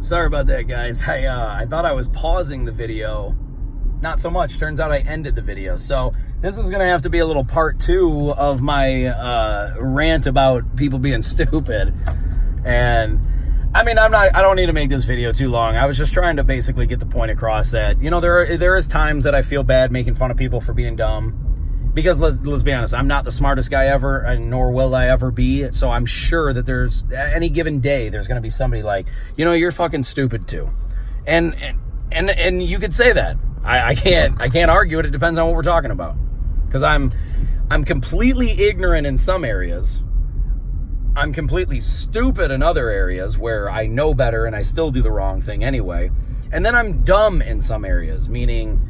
Sorry about that, guys. I thought I was pausing the video. Not so much. Turns out I ended the video. So this is going to have to be a little part 2 of my rant about people being stupid. And I mean, I don't need to make this video too long. I was just trying to basically get the point across that, you know, there is times that I feel bad making fun of people for being dumb. Because let's be honest, I'm not the smartest guy ever, and nor will I ever be. So I'm sure that there's any given day there's going to be somebody like, you know, you're fucking stupid too, and you could say that. I can't argue it. It depends on what we're talking about. Because I'm completely ignorant in some areas. I'm completely stupid in other areas where I know better and I still do the wrong thing anyway. And then I'm dumb in some areas, meaning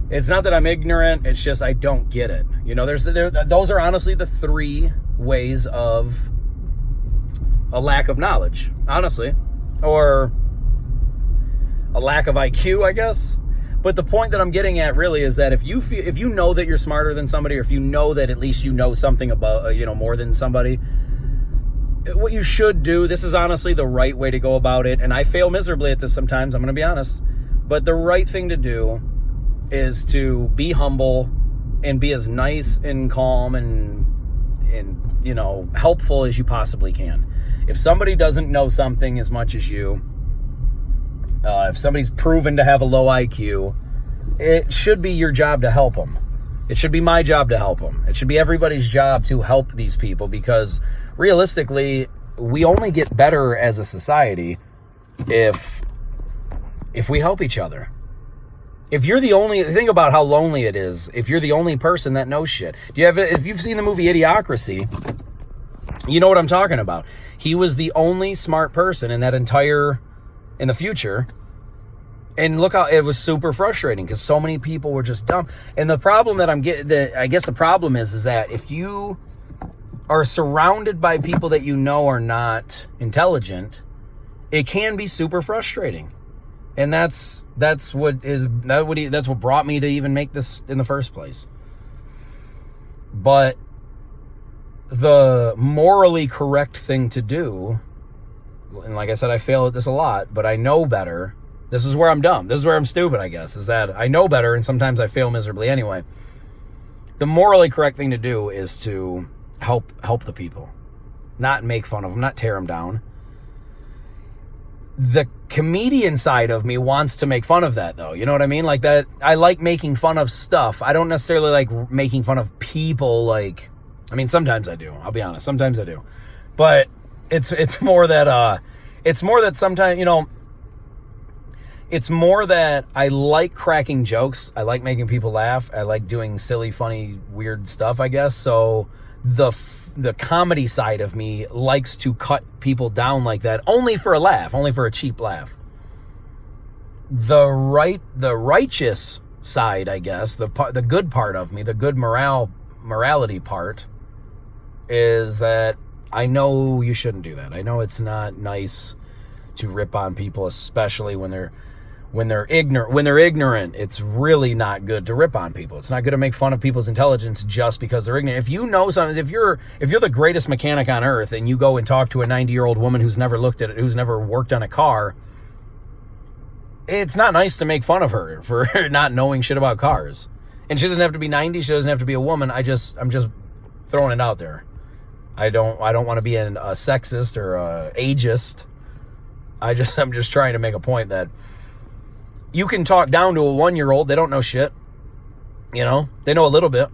it's not that I'm ignorant, it's just I don't get it. You know, those are honestly the 3 ways of a lack of knowledge, honestly. Or a lack of IQ, I guess. But the point that I'm getting at really is that if you know that you're smarter than somebody, or if you know that at least you know something about, you know, more than somebody, what you should do, this is honestly the right way to go about it. And I fail miserably at this sometimes, I'm going to be honest. But the right thing to do is to be humble and be as nice and calm and you know, helpful as you possibly can. If somebody doesn't know something as much as you, if somebody's proven to have a low IQ, it should be your job to help them. It should be my job to help them. It should be everybody's job to help these people, because realistically, we only get better as a society if we help each other. If you're the only, think about how lonely it is if you're the only person that knows shit. If you've seen the movie Idiocracy, you know what I'm talking about. He was the only smart person in the future. And look how it was super frustrating because so many people were just dumb. And the problem that I guess the problem is that if you are surrounded by people that you know are not intelligent, it can be super frustrating. And that's what brought me to even make this in the first place. But the morally correct thing to do, and like I said, I fail at this a lot, but I know better. This is where I'm dumb. This is where I'm stupid, I guess, is that I know better, and sometimes I fail miserably anyway. The morally correct thing to do is to help the people, not make fun of them, not tear them down. The comedian side of me wants to make fun of that, though. You know what I mean? Like that, I like making fun of stuff. I don't necessarily like making fun of people. Like, I mean, sometimes I do. I'll be honest. Sometimes I do. But it's more that sometimes, you know, it's more that I like cracking jokes. I like making people laugh. I like doing silly, funny, weird stuff, I guess. So the comedy side of me likes to cut people down like that, only for a laugh, only for a cheap laugh. The righteous side, I guess, the good part of me, the good morality part, is that I know you shouldn't do that. I know it's not nice to rip on people, especially when they're ignorant. It's really not good to rip on people. It's not good to make fun of people's intelligence just because they're ignorant. If you know something, if you're the greatest mechanic on earth and you go and talk to a 90-year-old woman who's never who's never worked on a car, it's not nice to make fun of her for not knowing shit about cars. And she doesn't have to be 90. She doesn't have to be a woman. I'm just throwing it out there. I don't want to be a sexist or a ageist. I'm just trying to make a point that you can talk down to a 1-year-old. They don't know shit. You know, they know a little bit.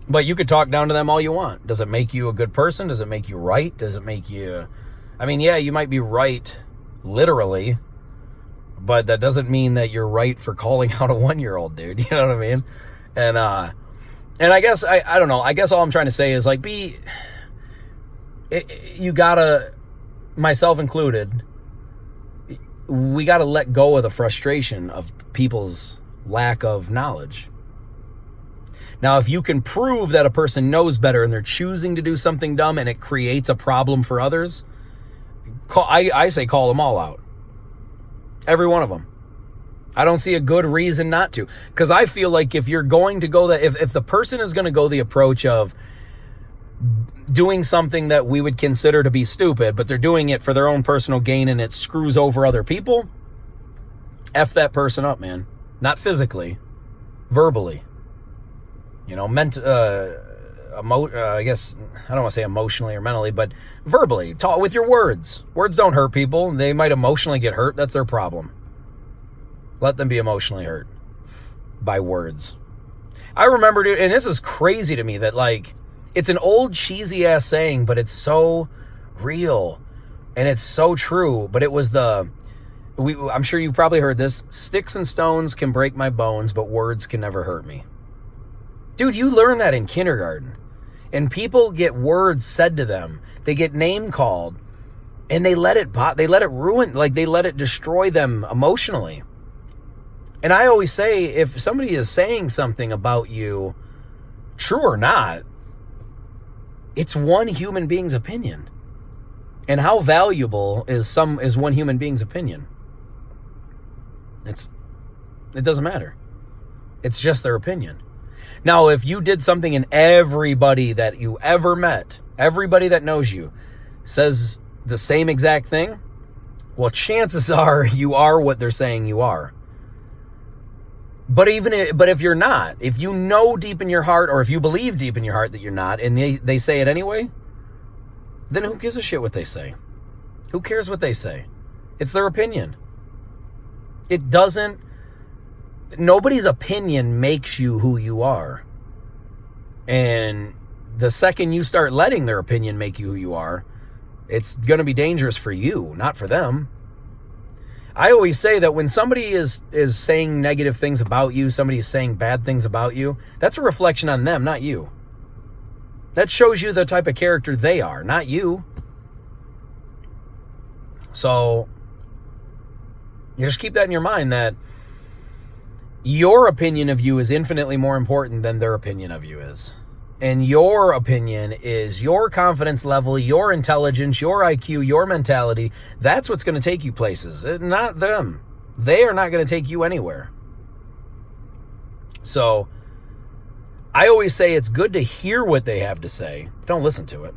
But you could talk down to them all you want. Does it make you a good person? Does it make you right? Does it make you... I mean, yeah, you might be right literally, but that doesn't mean that you're right for calling out a 1-year-old, dude. You know what I mean? And I guess, I don't know. I guess all I'm trying to say is, like, you gotta, myself included, we got to let go of the frustration of people's lack of knowledge. Now, if you can prove that a person knows better and they're choosing to do something dumb and it creates a problem for others, I say call them all out. Every one of them. I don't see a good reason not to. Because I feel like if you're going to go if the person is going to go the approach of doing something that we would consider to be stupid, but they're doing it for their own personal gain and it screws over other people, F that person up, man. Not physically, verbally. You know, I guess, I don't want to say emotionally or mentally, but verbally. Talk with your words. Words don't hurt people. They might emotionally get hurt. That's their problem. Let them be emotionally hurt by words. I remember, dude, and this is crazy to me that, like, it's an old cheesy ass saying, but it's so real and it's so true. But it was I'm sure you probably heard this. Sticks and stones can break my bones, but words can never hurt me. Dude, you learn that in kindergarten. And people get words said to them. They get name called. And they let it ruin, like they let it destroy them emotionally. And I always say, if somebody is saying something about you, true or not, it's one human being's opinion. And how valuable is one human being's opinion? It doesn't matter. It's just their opinion. Now, if you did something and everybody that you ever met, everybody that knows you, says the same exact thing, well, chances are you are what they're saying you are. But if you're not, if you know deep in your heart, or if you believe deep in your heart that you're not, and they say it anyway, then who gives a shit what they say? Who cares what they say? It's their opinion. Nobody's opinion makes you who you are. And the second you start letting their opinion make you who you are, it's going to be dangerous for you, not for them. I always say that when somebody is saying negative things about you, somebody is saying bad things about you, that's a reflection on them, not you. That shows you the type of character they are, not you. So, you just keep that in your mind, that your opinion of you is infinitely more important than their opinion of you is. And your opinion is your confidence level, your intelligence, your IQ, your mentality. That's what's going to take you places, not them. They are not going to take you anywhere. So, I always say it's good to hear what they have to say. Don't listen to it.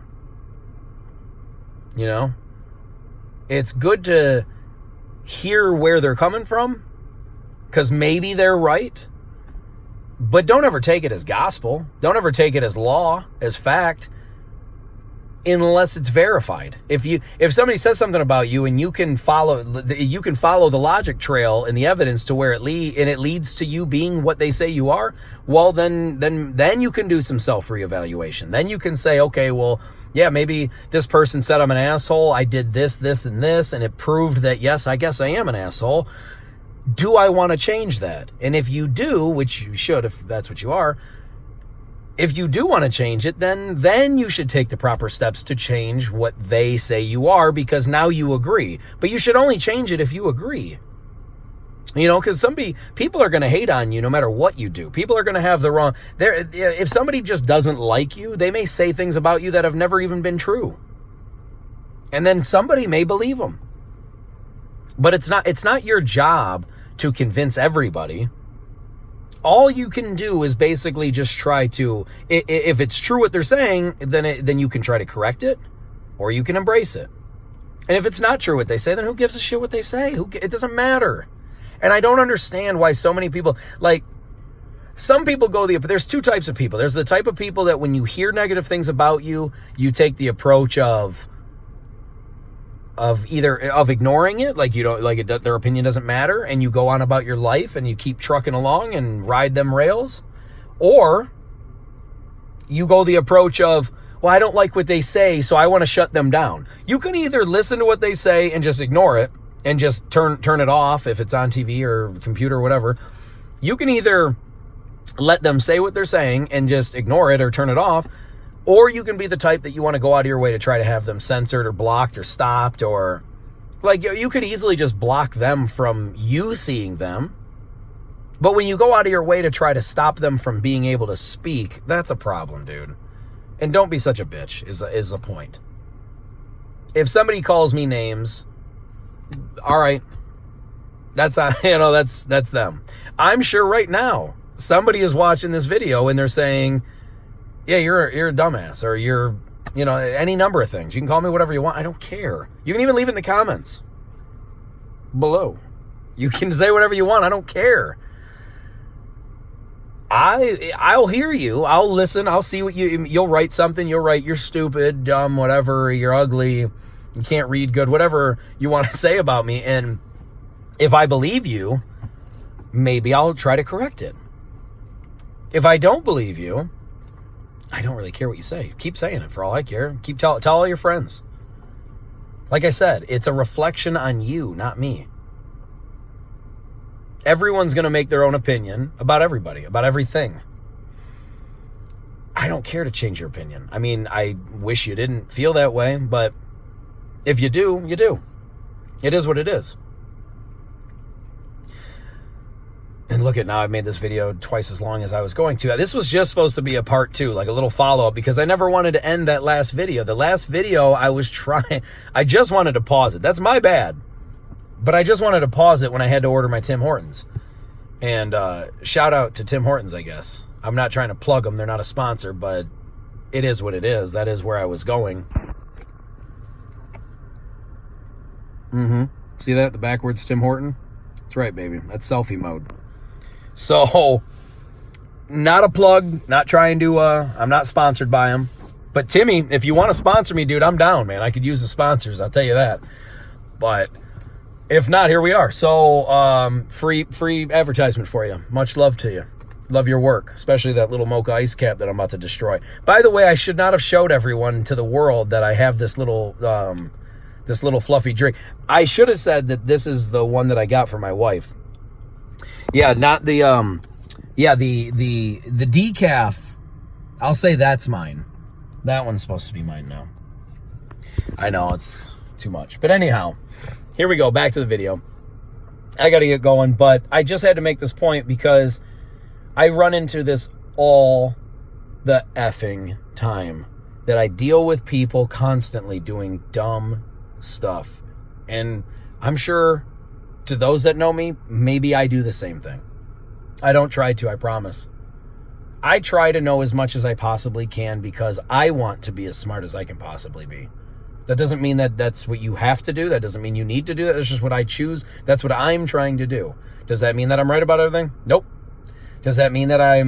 You know? It's good to hear where they're coming from, because maybe they're right. But don't ever take it as gospel. Don't ever take it as law, as fact, unless it's verified. If somebody says something about you and you can follow the logic trail and the evidence to where it leads to you being what they say you are, well, then you can do some self-reevaluation. Then you can say, okay, well, yeah, maybe this person said I'm an asshole. I did this, this, and this, and it proved that, yes, I guess I am an asshole. Do I want to change that? And if you do, which you should if that's what you are, if you do want to change it, then you should take the proper steps to change what they say you are, because now you agree. But you should only change it if you agree. You know, because people are going to hate on you no matter what you do. People are going to have the wrong... If somebody just doesn't like you, they may say things about you that have never even been true. And then somebody may believe them. But it's not your job to convince everybody. All you can do is basically just try to, if it's true what they're saying, then you can try to correct it, or you can embrace it. And if it's not true what they say, then who gives a shit what they say? It doesn't matter. And I don't understand why so many people, like, some people there's two types of people. There's the type of people that when you hear negative things about you, you take the approach of ignoring it, like you don't like it, their opinion doesn't matter, and you go on about your life and you keep trucking along and ride them rails. Or you go the approach of, well, I don't like what they say, so I want to shut them down. You can either listen to what they say and just ignore it and just turn it off if it's on TV or computer or whatever. You can either let them say what they're saying and just ignore it or turn it off. Or you can be the type that you want to go out of your way to try to have them censored or blocked or stopped, or like you could easily just block them from you seeing them. But when you go out of your way to try to stop them from being able to speak, that's a problem, dude. And don't be such a bitch is the point. If somebody calls me names, all right, that's them. I'm sure right now somebody is watching this video and they're saying, yeah, you're a dumbass, or you're You know, any number of things. You can call me whatever you want. I don't care. You can even leave it in the comments below. You can say whatever you want. I don't care. I'll hear you. I'll listen. I'll see what you'll write something. You'll write, you're stupid, dumb, whatever. You're ugly. You can't read good, whatever you want to say about me. And if I believe you, maybe I'll try to correct it. If I don't believe you, I don't really care what you say. Keep saying it for all I care. Tell all your friends. Like I said, it's a reflection on you, not me. Everyone's going to make their own opinion about everybody, about everything. I don't care to change your opinion. I mean, I wish you didn't feel that way, but if you do, you do. It is what it is. And look at now, I've made this video twice as long as I was going to. This was just supposed to be a part 2, like a little follow-up, because I never wanted to end that last video. The last video I just wanted to pause it. That's my bad. But I just wanted to pause it when I had to order my Tim Hortons. And shout out to Tim Hortons, I guess. I'm not trying to plug them. They're not a sponsor, but it is what it is. That is where I was going. See that? The backwards Tim Horton? That's right, baby. That's selfie mode. So, not a plug. Not trying to, I'm not sponsored by them. But Timmy, if you want to sponsor me, dude, I'm down, man. I could use the sponsors. I'll tell you that. But if not, here we are. So, free advertisement for you. Much love to you. Love your work, especially that little mocha ice cap that I'm about to destroy. By the way, I should not have showed everyone to the world that I have this little fluffy drink. I should have said that this is the one that I got for my wife. Yeah, not the the decaf. I'll say that's mine. That one's supposed to be mine now. I know it's too much, but anyhow. Here we go, back to the video. I got to get going, but I just had to make this point because I run into this all the effing time, that I deal with people constantly doing dumb stuff. And I'm sure to those that know me, maybe I do the same thing. I don't try to, I promise. I try to know as much as I possibly can because I want to be as smart as I can possibly be. That doesn't mean that that's what you have to do. That doesn't mean you need to do that. That's just what I choose. That's what I'm trying to do. Does that mean that I'm right about everything? Nope. Does that mean that I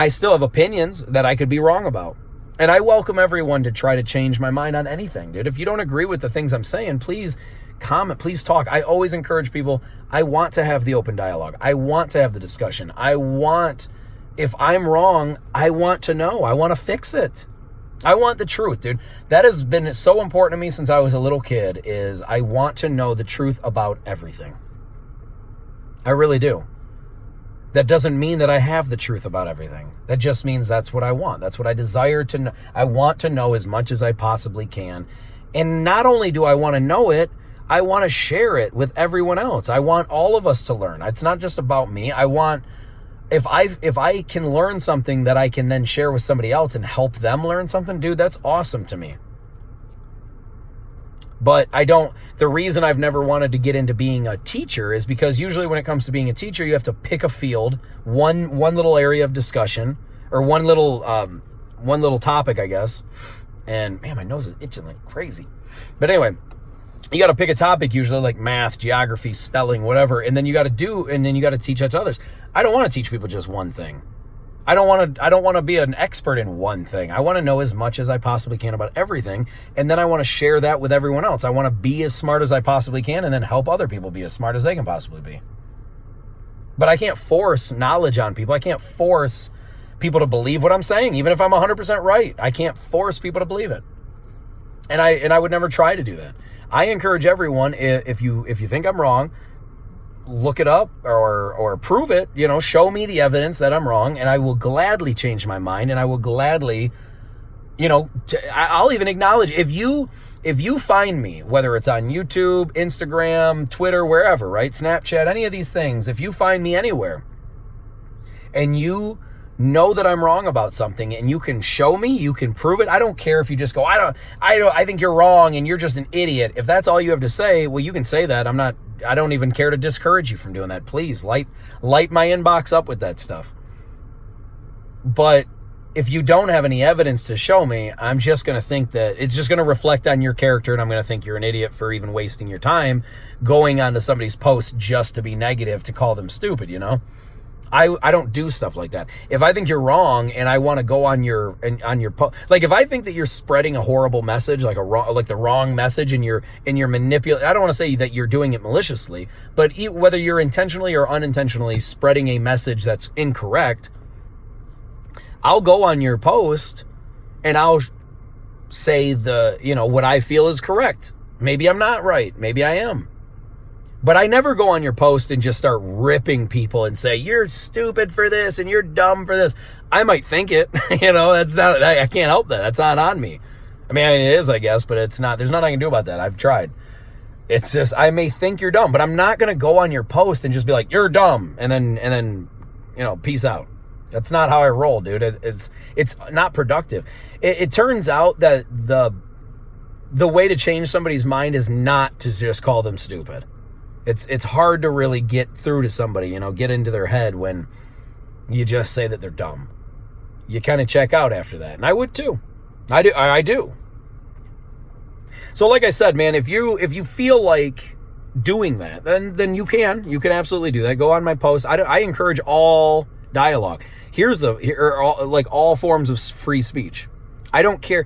still have opinions that I could be wrong about. And I welcome everyone to try to change my mind on anything, dude. If you don't agree with the things I'm saying, please comment, please talk. I always encourage people. I want to have the open dialogue. I want to have the discussion. If I'm wrong, I want to know. I want to fix it. I want the truth, dude. That has been so important to me since I was a little kid, is I want to know the truth about everything. I really do. That doesn't mean that I have the truth about everything. That just means that's what I want. That's what I desire to know. I want to know as much as I possibly can. And not only do I want to know it, I want to share it with everyone else. I want all of us to learn. It's not just about me. I want... If I can learn something that I can then share with somebody else and help them learn something, dude, that's awesome to me. But the reason I've never wanted to get into being a teacher is because usually when it comes to being a teacher, you have to pick a field, one little area of discussion, or one little topic, I guess. And man, my nose is itching like crazy. But anyway, you got to pick a topic, usually like math, geography, spelling, whatever, and then you got to teach that to others. I don't want to teach people just one thing. I don't want to be an expert in one thing. I want to know as much as I possibly can about everything, and then I want to share that with everyone else. I want to be as smart as I possibly can and then help other people be as smart as they can possibly be. But I can't force knowledge on people. I can't force people to believe what I'm saying, even if I'm 100% right. I can't force people to believe it. And I would never try to do that. I encourage everyone, if you think I'm wrong, look it up or prove it, show me the evidence that I'm wrong, and I will gladly change my mind, and I will gladly, I'll even acknowledge if you find me, whether it's on YouTube, Instagram, Twitter, wherever, right? Snapchat, any of these things, if you find me anywhere and you know that I'm wrong about something and you can show me, you can prove it. I don't care if you just go, I think you're wrong and you're just an idiot. If that's all you have to say, well, you can say that. I don't even care to discourage you from doing that. Please light my inbox up with that stuff. But if you don't have any evidence to show me, I'm just going to think that it's just going to reflect on your character, and I'm going to think you're an idiot for even wasting your time going onto somebody's post just to be negative, to call them stupid, you know? I don't do stuff like that. If I think you're wrong and I want to go on your post, like if I think that you're spreading a horrible message, like the wrong message, and you're manipulating, I don't want to say that you're doing it maliciously, but whether you're intentionally or unintentionally spreading a message that's incorrect, I'll go on your post and I'll say what I feel is correct. Maybe I'm not right. Maybe I am. But I never go on your post and just start ripping people and say, you're stupid for this and you're dumb for this. I might think it, that's not, I can't help that. That's not on me. I mean, it is, I guess, but it's not, there's nothing I can do about that. I've tried. It's just, I may think you're dumb, but I'm not going to go on your post and just be like, you're dumb. And then, peace out. That's not how I roll, dude. It's not productive. It turns out that the way to change somebody's mind is not to just call them stupid. It's hard to really get through to somebody, get into their head when you just say that they're dumb. You kind of check out after that. And I would too. I do. So like I said, man, if you feel like doing that, then you can absolutely do that. Go on my post. I encourage all dialogue. All forms of free speech. I don't care.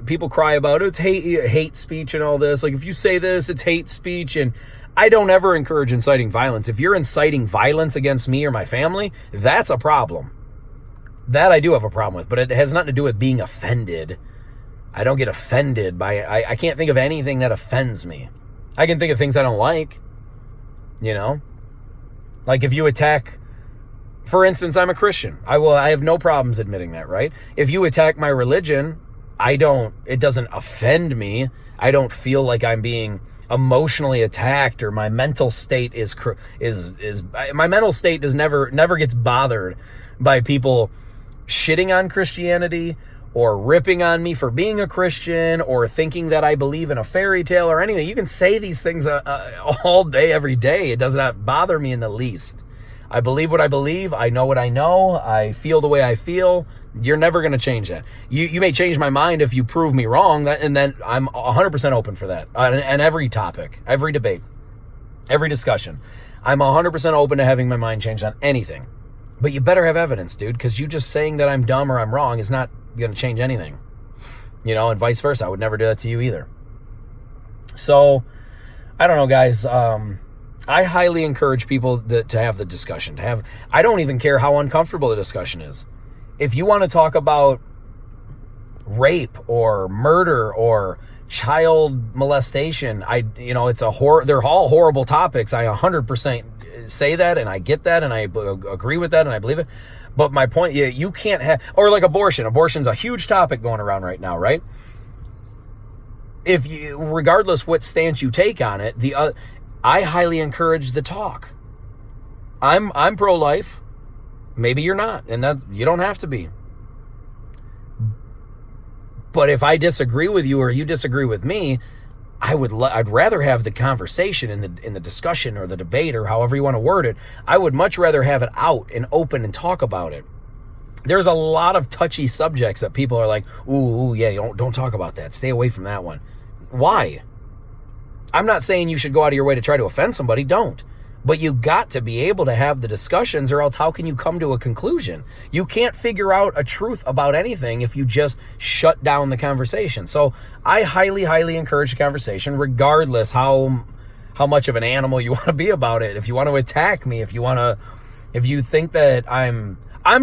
People cry about it. It's hate speech and all this. Like, if you say this, it's hate speech. And I don't ever encourage inciting violence. If you're inciting violence against me or my family, that's a problem. That I do have a problem with, but it has nothing to do with being offended. I don't get offended by, I can't think of anything that offends me. I can think of things I don't like, like if you attack, for instance, I'm a Christian. I have no problems admitting that, right? If you attack my religion, it doesn't offend me. I don't feel like I'm being emotionally attacked, or my mental state my mental state never gets bothered by people shitting on Christianity or ripping on me for being a Christian or thinking that I believe in a fairy tale or anything. You can say these things all day, every day. It does not bother me in the least. I believe what I believe. I know what I know. I feel the way I feel. You're never going to change that. You may change my mind if you prove me wrong, and then I'm 100% open for that. And every topic, every debate, every discussion, I'm 100% open to having my mind changed on anything. But you better have evidence, dude, because you just saying that I'm dumb or I'm wrong is not going to change anything. And vice versa. I would never do that to you either. So, I don't know, guys. I highly encourage people to have the discussion. I don't even care how uncomfortable the discussion is. If you want to talk about rape or murder or child molestation, they're all horrible topics. I 100% say that, and I get that, and I agree with that, and I believe it. But my point, you can't have, or like abortion. Abortion's a huge topic going around right now, right? Regardless what stance you take on it, I highly encourage the talk. I'm pro-life. Maybe you're not, and that you don't have to be. But if I disagree with you or you disagree with me, I'd rather have the conversation in the discussion or the debate or however you want to word it. I would much rather have it out and open and talk about it. There's a lot of touchy subjects that people are like, ooh, yeah, don't talk about that. Stay away from that one. Why? I'm not saying you should go out of your way to try to offend somebody. Don't. But you got to be able to have the discussions, or else how can you come to a conclusion? You can't figure out a truth about anything if you just shut down the conversation. So I highly, highly encourage the conversation, regardless how much of an animal you want to be about it. If you want to attack me, if you think that I'd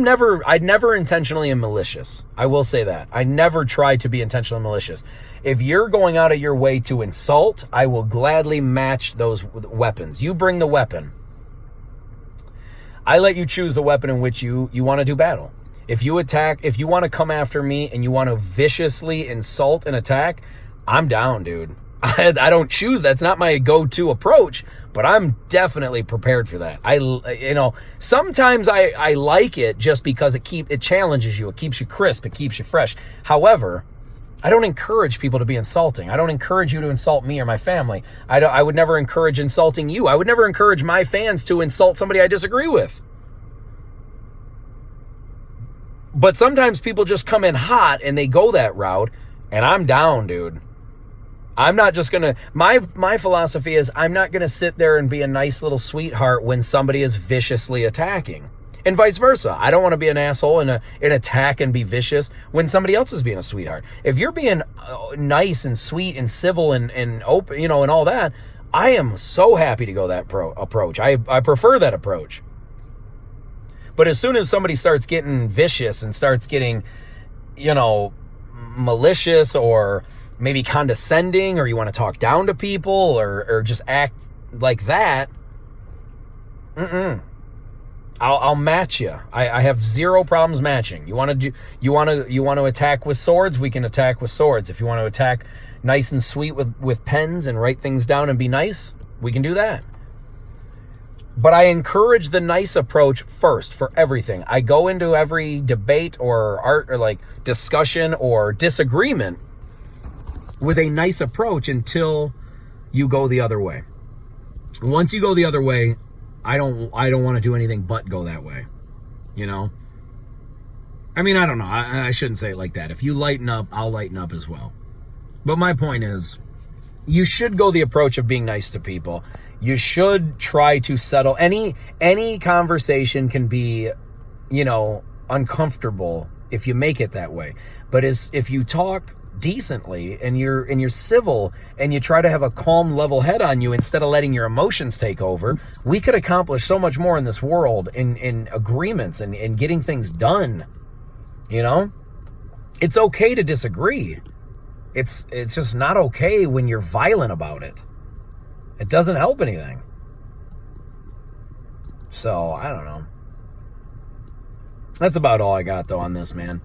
never intentionally am malicious. I will say that. I never try to be intentionally malicious. If you're going out of your way to insult, I will gladly match those weapons. You bring the weapon. I let you choose the weapon in which you want to do battle. If you want to come after me and you want to viciously insult and attack, I'm down, dude. I don't choose. That's not my go-to approach, but I'm definitely prepared for that. Sometimes I like it just because it challenges you. It keeps you crisp. It keeps you fresh. However, I don't encourage people to be insulting. I don't encourage you to insult me or my family. I would never encourage insulting you. I would never encourage my fans to insult somebody I disagree with. But sometimes people just come in hot and they go that route, and I'm down, dude. I'm not just going to, my philosophy is I'm not going to sit there and be a nice little sweetheart when somebody is viciously attacking. And vice versa. I don't want to be an asshole and attack and be vicious when somebody else is being a sweetheart. If you're being nice and sweet and civil and open, and all that, I am so happy to go that approach. I prefer that approach. But as soon as somebody starts getting vicious and starts getting, malicious or maybe condescending, or you want to talk down to people or just act like that, I'll match you. I have zero problems matching. You want to attack with swords? We can attack with swords. If you want to attack nice and sweet with pens and write things down and be nice, we can do that. But I encourage the nice approach first for everything. I go into every debate or art or like discussion or disagreement with a nice approach until you go the other way. Once you go the other way, I don't want to do anything but go that way. I mean, I don't know. I shouldn't say it like that. If you lighten up, I'll lighten up as well. But my point is, you should go the approach of being nice to people. You should try to settle any conversation can be, uncomfortable if you make it that way. But if you talk decently and you're civil and you try to have a calm, level head on you instead of letting your emotions take over, we could accomplish so much more in this world in agreements and getting things done. It's okay to disagree. It's just not okay when you're violent about it. It doesn't help anything. So, I don't know. That's about all I got, though, on this, man.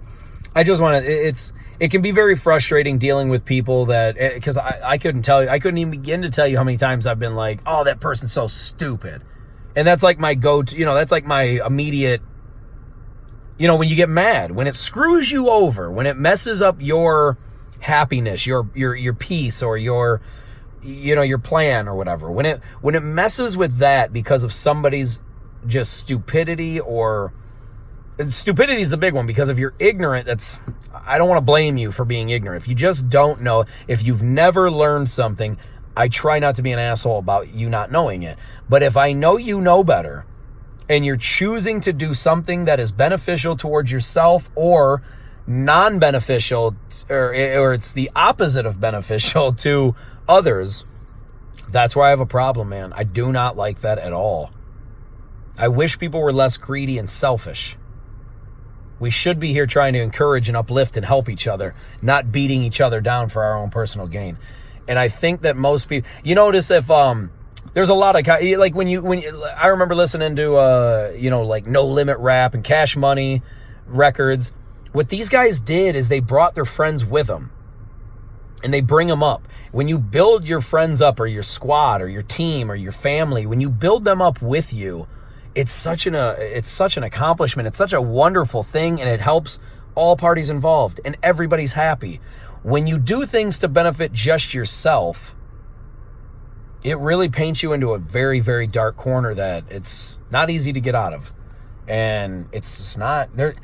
I just want to... It can be very frustrating dealing with people that... Because I couldn't even begin to tell you how many times I've been like, oh, that person's so stupid. And that's like my go-to... that's like my immediate... when you get mad. When it screws you over. When it messes up your happiness, your peace, or your plan or whatever. When it messes with that because of somebody's just stupidity, or stupidity is the big one, because if you're ignorant, I don't want to blame you for being ignorant. If you just don't know, if you've never learned something, I try not to be an asshole about you not knowing it. But if I know you know better and you're choosing to do something that is beneficial towards yourself or non-beneficial, or it's the opposite of beneficial to others, that's where I have a problem, man. I do not like that at all. I wish people were less greedy and selfish. We should be here trying to encourage and uplift and help each other, not beating each other down for our own personal gain. And I think that most people, notice if there's a lot of, like when I remember listening to like No Limit Rap and Cash Money records. What these guys did is they brought their friends with them. And they bring them up. When you build your friends up, or your squad, or your team, or your family, when you build them up with you, it's such an accomplishment. It's such a wonderful thing, and it helps all parties involved, and everybody's happy. When you do things to benefit just yourself, it really paints you into a very, very dark corner that it's not easy to get out of. And it's just not there.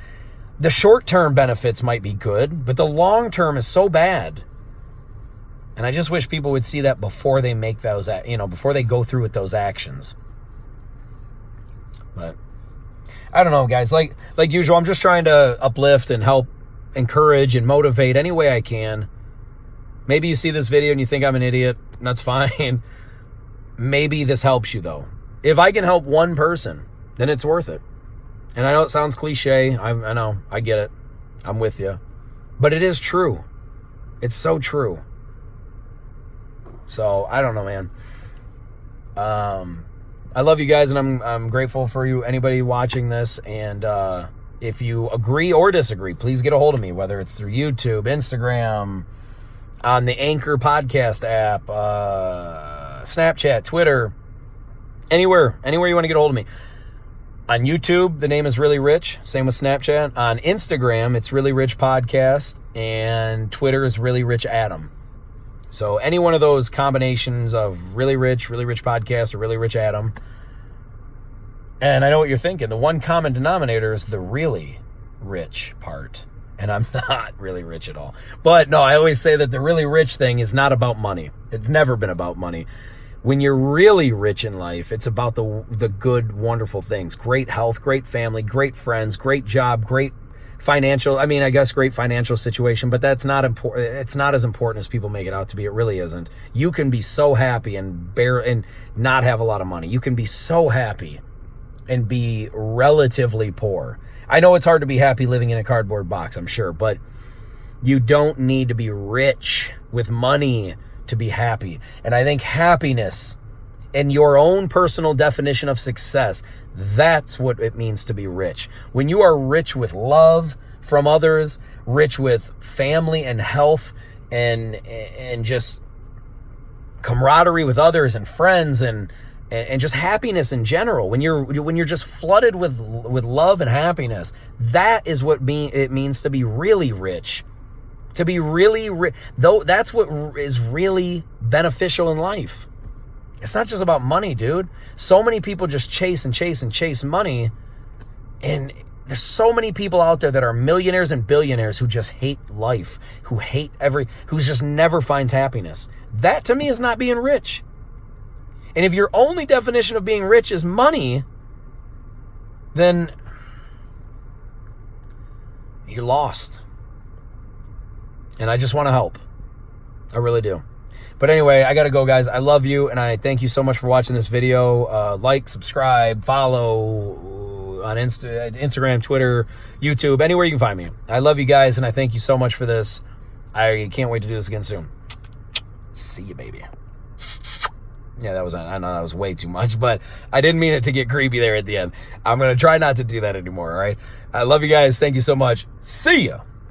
The short-term benefits might be good, but the long-term is so bad. And I just wish people would see that before they make those, before they go through with those actions. But I don't know, guys. Like usual, I'm just trying to uplift and help, encourage and motivate any way I can. Maybe you see this video and you think I'm an idiot, and that's fine. Maybe this helps you, though. If I can help one person, then it's worth it. And I know it sounds cliche. I know. I get it. I'm with you. But it is true. It's so true. So, I don't know, man. I love you guys, and I'm grateful for you, anybody watching this. And if you agree or disagree, please get a hold of me, whether it's through YouTube, Instagram, on the Anchor podcast app, Snapchat, Twitter, anywhere you want to get a hold of me. On YouTube, the name is Really Rich. Same with Snapchat. On Instagram, it's Really Rich Podcast. And Twitter is Really Rich Adam. So any one of those combinations of Really Rich Podcast, or Really Rich Adam. And I know what you're thinking. The one common denominator is the really. rich part. And I'm not really rich at all. But no, I always say that the really rich thing is not about money. It's never been about money. When you're really rich in life, it's about the good, wonderful things. Great health, great family, great friends, great job, great financial, I guess great financial situation, but that's not important. It's not as important as people make it out to be. It really isn't. You can be so happy and not have a lot of money. You can be so happy and be relatively poor. I know it's hard to be happy living in a cardboard box, I'm sure, but you don't need to be rich with money to be happy. And I think happiness and your own personal definition of success, that's what it means to be rich. When you are rich with love from others, rich with family and health and just camaraderie with others and friends and just happiness in general, when you're just flooded with love and happiness, that is what it means to be really rich. To be really rich, though, that's what is really beneficial in life. It's not just about money, dude. So many people just chase and chase and chase money, and there's so many people out there that are millionaires and billionaires who just hate life, who just never finds happiness. That to me is not being rich. And if your only definition of being rich is money, then you're lost. And I just want to help. I really do. But anyway, I got to go, guys. I love you, and I thank you so much for watching this video. Like, subscribe, follow on Instagram, Twitter, YouTube, anywhere you can find me. I love you guys, and I thank you so much for this. I can't wait to do this again soon. See you, baby. Yeah, I know that was way too much, but I didn't mean it to get creepy there at the end. I'm going to try not to do that anymore, all right? I love you guys. Thank you so much. See ya.